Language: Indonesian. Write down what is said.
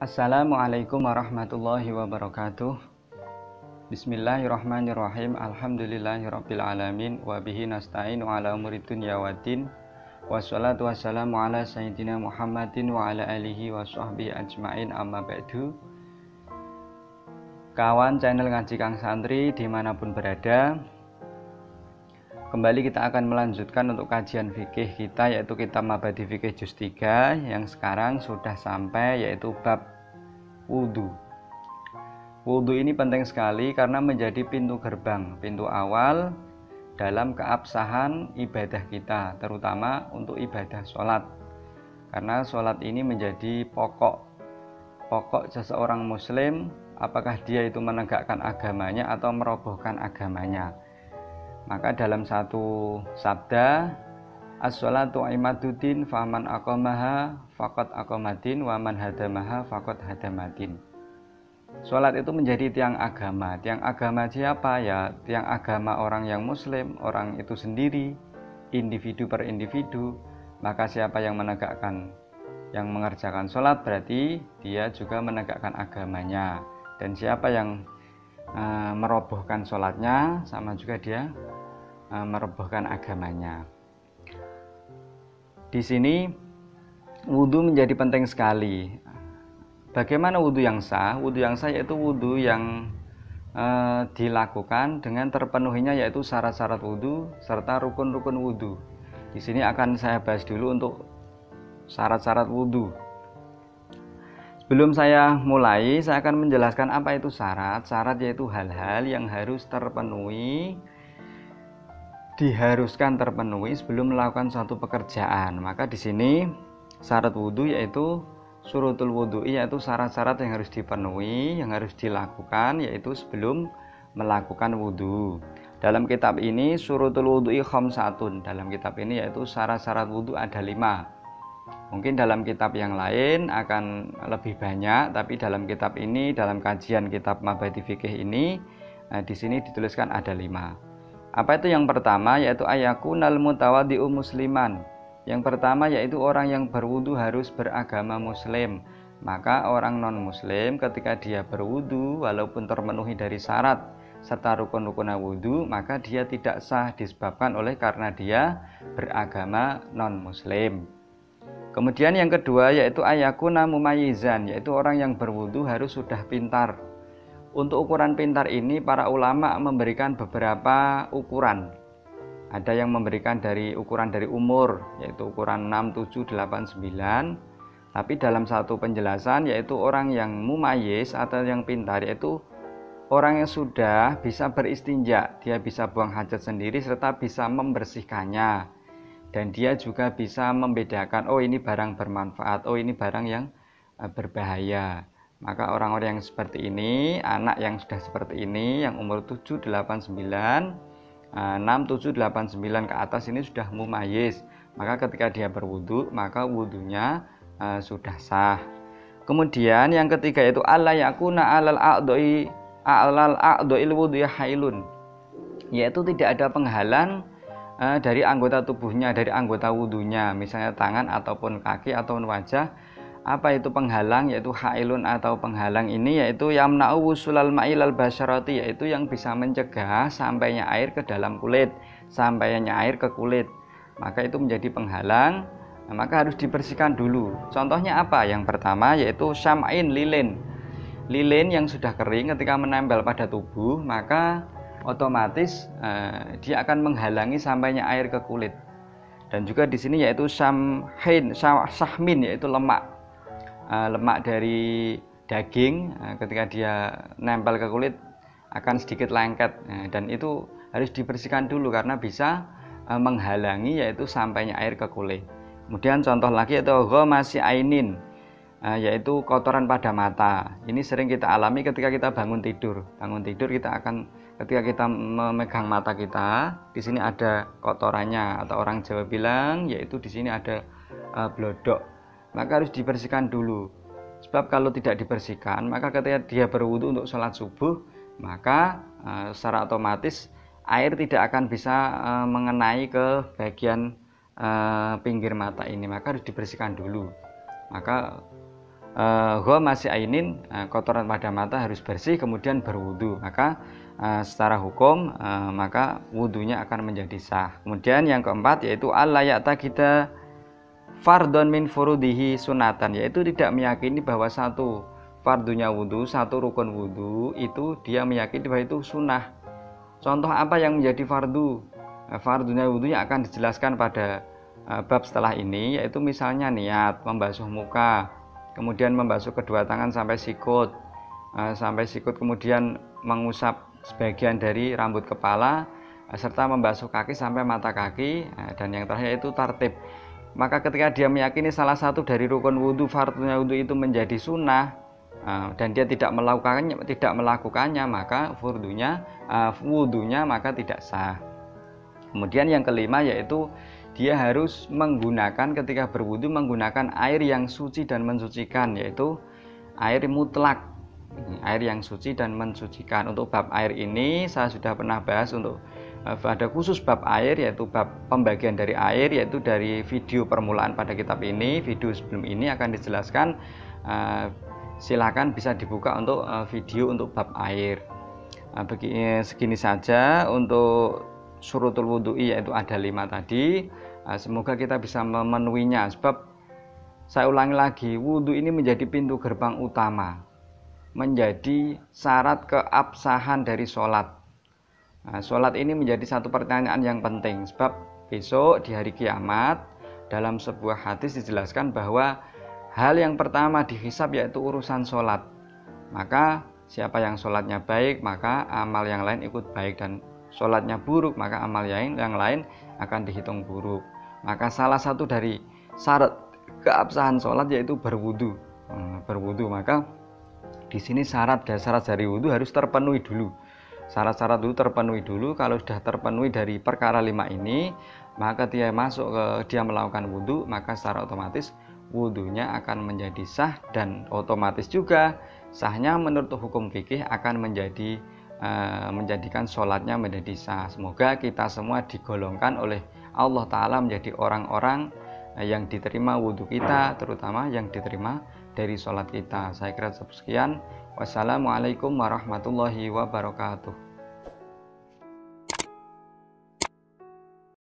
Assalamualaikum warahmatullahi wabarakatuh. Bismillahirrahmanirrahim. Alhamdulillahirabbil alamin wa bihi nasta'inu ala umuri dunya waddin. Wassalatu wassalamu ala sayyidina Muhammadin wa ala alihi wa sahbihi ajmain, amma ba'du. Kawan channel Ngaji Kang Santri dimanapun berada, kembali kita akan melanjutkan untuk kajian fikih kita, yaitu kitab Mabadi Fikih Juz 3 yang sekarang sudah sampai yaitu bab wudhu. Wudhu ini penting sekali karena menjadi pintu gerbang, pintu awal dalam keabsahan ibadah kita, terutama untuk ibadah sholat. Karena sholat ini menjadi pokok seseorang muslim, apakah dia itu menegakkan agamanya atau merobohkan agamanya. Maka dalam satu sabda, as-sholatu imaduddin faman aqamaha faqad aqamadin wa man hadamaha faqad hadamatin. Sholat itu menjadi tiang agama. Tiang agama siapa? Ya, tiang agama orang yang muslim, orang itu sendiri, individu per individu. Maka siapa yang mengerjakan sholat berarti dia juga menegakkan agamanya. Dan siapa yang merobohkan sholatnya, sama juga dia merobohkan agamanya. Di sini wudhu menjadi penting sekali. Bagaimana wudhu yang sah? Wudhu yang sah yaitu wudhu yang dilakukan dengan terpenuhinya yaitu syarat-syarat wudhu serta rukun-rukun wudhu. Di sini akan saya bahas dulu untuk syarat-syarat wudhu. Sebelum saya mulai, saya akan menjelaskan apa itu syarat. Syarat yaitu hal-hal yang harus terpenuhi, diharuskan terpenuhi sebelum melakukan suatu pekerjaan. Maka di sini syarat wudhu yaitu syurutul wudhu'i, yaitu syarat-syarat yang harus dipenuhi, yang harus dilakukan yaitu sebelum melakukan wudhu. Dalam kitab ini syurutul wudhu'i khamsatun. Dalam kitab ini yaitu syarat-syarat wudhu ada 5. Mungkin dalam kitab yang lain akan lebih banyak, tapi dalam kitab ini, dalam kajian kitab Mabadi Fikih ini, di sini dituliskan ada 5. Apa itu yang pertama? Yaitu ayakunal mutawaddi'u musliman. Yang pertama yaitu orang yang berwudu harus beragama muslim. Maka orang non muslim ketika dia berwudu walaupun terpenuhi dari syarat serta rukun-rukun wudu, maka dia tidak sah disebabkan oleh karena dia beragama non muslim. Kemudian yang kedua yaitu ayakuna mumayyizan, yaitu orang yang berwudu harus sudah pintar. Untuk ukuran pintar ini para ulama memberikan beberapa ukuran. Ada yang memberikan dari ukuran dari umur, yaitu ukuran 6, 7, 8, 9. Tapi dalam satu penjelasan yaitu orang yang mumayyiz atau yang pintar yaitu orang yang sudah bisa beristinja, dia bisa buang hajat sendiri serta bisa membersihkannya. Dan dia juga bisa membedakan, oh ini barang bermanfaat, oh ini barang yang berbahaya. Maka orang-orang yang seperti ini, anak yang sudah seperti ini, yang umur 7, 8, 9, 6, 7, 8, 9 ke atas ini sudah mumayyiz. Maka ketika dia berwudu, maka wudunya sudah sah. Kemudian yang ketiga yaitu alla yakuna alal a'dha'il wudhu hailun, yaitu tidak ada penghalang dari anggota tubuhnya, dari anggota wudunya, misalnya tangan ataupun kaki ataupun wajah. Apa itu penghalang? Yaitu hailun atau penghalang ini yaitu yamna'u wusulal ma'ilal basyarati, yaitu yang bisa mencegah sampainya air ke dalam kulit, sampainya air ke kulit. Maka itu menjadi penghalang, maka harus dibersihkan dulu. Contohnya apa? Yang pertama yaitu syam'in, lilin. Lilin yang sudah kering ketika menempel pada tubuh, maka otomatis dia akan menghalangi sampainya air ke kulit. Dan juga di sini yaitu sahmin, yaitu lemak dari daging, ketika dia nempel ke kulit akan sedikit lengket, dan itu harus dibersihkan dulu karena bisa menghalangi yaitu sampainya air ke kulit. Kemudian contoh lagi yaitu ghamasi ainin, yaitu kotoran pada mata. Ini sering kita alami ketika kita bangun tidur kita akan, ketika kita memegang mata kita, di sini ada kotorannya, atau orang Jawa bilang yaitu di sini ada blodok. Maka harus dibersihkan dulu. Sebab kalau tidak dibersihkan, maka ketika dia berwudu untuk sholat subuh, maka secara otomatis air tidak akan bisa mengenai ke bagian pinggir mata ini. Maka harus dibersihkan dulu. Maka masih ainin, kotoran pada mata harus bersih kemudian berwudu, maka secara hukum maka wudunya akan menjadi sah. Kemudian yang keempat yaitu alayata kita fardon min furudihi sunatan, yaitu tidak meyakini bahwa satu fardunya wudu, satu rukun wudu itu dia meyakini bahwa itu sunnah. Contoh apa yang menjadi fardu? Fardunya wudu yang akan dijelaskan pada bab setelah ini, yaitu misalnya niat, membasuh muka, kemudian membasuh kedua tangan sampai sikut, kemudian mengusap sebagian dari rambut kepala, serta membasuh kaki sampai mata kaki, dan yang terakhir yaitu tartib. Maka ketika dia meyakini salah satu dari rukun wudu, fardunya wudu itu menjadi sunnah, dan dia tidak melakukannya, maka wudunya maka tidak sah. Kemudian yang kelima yaitu dia harus menggunakan, ketika berwudu menggunakan air yang suci dan mensucikan, yaitu air mutlak, air yang suci dan mensucikan. Untuk bab air ini saya sudah pernah bahas untuk pada khusus bab air, yaitu bab pembagian dari air, yaitu dari video permulaan pada kitab ini. Video sebelum ini akan dijelaskan, silakan bisa dibuka untuk video untuk bab air. Segini saja untuk syurutul wudu'i, yaitu ada 5 tadi. Semoga kita bisa memenuhinya, sebab saya ulangi lagi, wudu ini menjadi pintu gerbang utama, menjadi syarat keabsahan dari sholat. Sholat ini menjadi satu pertanyaan yang penting, sebab besok di hari kiamat dalam sebuah hadis dijelaskan bahwa hal yang pertama dihisab yaitu urusan sholat. Maka siapa yang sholatnya baik maka amal yang lain ikut baik, dan sholatnya buruk maka amal yang lain akan dihitung buruk. Maka salah satu dari syarat keabsahan sholat yaitu berwudu. Maka di sini syarat dari wudu harus terpenuhi dulu. Syarat-syarat itu terpenuhi dulu. Kalau sudah terpenuhi dari perkara 5 ini, maka dia melakukan wudu, maka secara otomatis wudunya akan menjadi sah, dan otomatis juga sahnya menurut hukum fikih akan menjadikan sholatnya menjadi sah. Semoga kita semua digolongkan oleh Allah Ta'ala menjadi orang-orang yang diterima wudhu kita, terutama yang diterima dari sholat kita. Saya kira sekian. Wassalamualaikum warahmatullahi wabarakatuh.